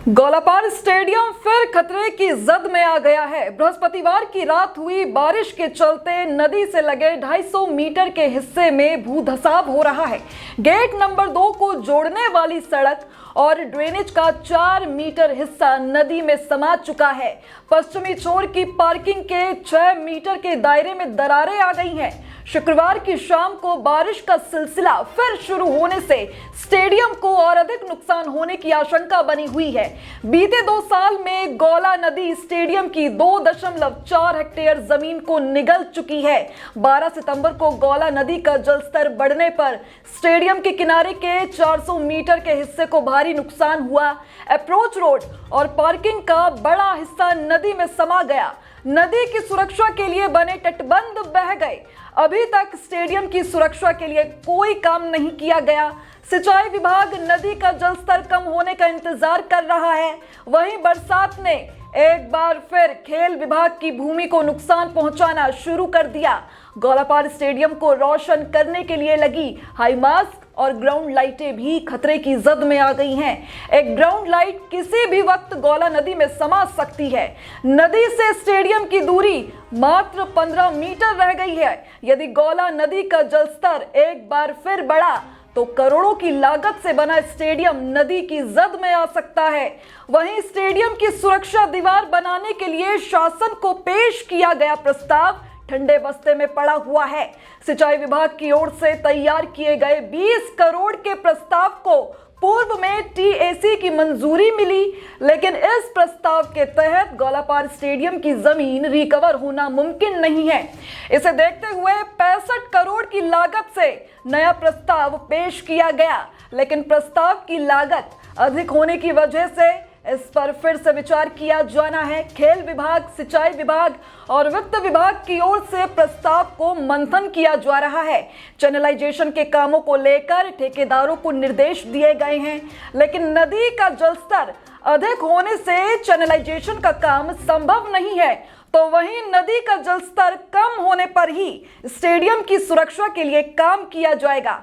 Gaulapar stadium फिर खतरे की जद में आ गया है। बृहस्पतिवार की रात हुई बारिश के चलते नदी से लगे 250 मीटर के हिस्से में भूधसाव हो रहा है। गेट नंबर 2 को जोड़ने वाली सड़क और ड्रेनेज का 4 मीटर हिस्सा नदी में समा चुका है। पश्चिमी छोर की पार्किंग के 6 मीटर के दायरे में दरारें आ गई हैं। शुक्रवार की शाम को बारिश का सिलसिला फिर शुरू होने से स्टेडियम को और अधिक नुकसान होने की आशंका बनी हुई है। बीते 2 साल में गौला नदी स्टेडियम की 2.4 हेक्टेयर जमीन को निगल चुकी है। 12 सितंबर को गौला नदी का जलस्तर बढ़ने पर स्टेडियम के किनारे के 400 मीटर के हिस्से को भारी नुकसान हुआ। अप्रोच रोड और पार्किंग का बड़ा हिस्सा नदी में समा गया। नदी की सुरक्षा के लिए बने तटबंध बह गए। अभी तक स्टेडियम की सुरक्षा के लिए कोई काम नहीं किया गया। सिंचाई विभाग नदी का जलस्तर कम होने का इंतजार कर रहा है। वहीं बरसात ने एक बार फिर खेल विभाग की भूमि को नुकसान पहुंचाना शुरू कर दिया। गौलापार स्टेडियम को रोशन करने के लिए लगी हाई मास्ट और ग्राउंड लाइटें भी खतरे की जद में आ गई हैं। एक ग्राउंड लाइट किसी भी वक्त गौला नदी में समा सकती है। नदी से स्टेडियम की दूरी मात्र 15 मीटर रह गई है। यदि गौला नदी का जलस्तर एक बार फिर बढ़ा तो करोड़ों की लागत से बना स्टेडियम नदी की जद में आ सकता है। वहीं स्टेडियम की सुरक्षा दीवार बनाने के लिए शासन को पेश किया गया प्रस्ताव ठंडे बस्ते में पड़ा हुआ है। सिंचाई विभाग की ओर से तैयार किए गए 20 करोड़ के प्रस्ताव को पूर्व में टीएसी की मंजूरी मिली, लेकिन इस प्रस्ताव के तहत गौलापार स्टेडियम की जमीन रिकवर होना मुमकिन नहीं है। इसे देखते हुए 65 करोड़ की लागत से नया प्रस्ताव पेश किया गया, लेकिन प्रस्ताव की लागत अधिक होने की वजह से इस पर फिर से विचार किया जाना है। खेल विभाग, सिंचाई विभाग और वित्त विभाग की ओर से प्रस्ताव को मंथन किया जा रहा है। चैनलाइजेशन के कामों को लेकर ठेकेदारों को निर्देश दिए गए हैं, लेकिन नदी का जलस्तर अधिक होने से चैनलाइजेशन का काम संभव नहीं है। तो वहीं नदी का जलस्तर कम होने पर ही स्टेडियम की सुरक्षा के लिए काम किया जाएगा।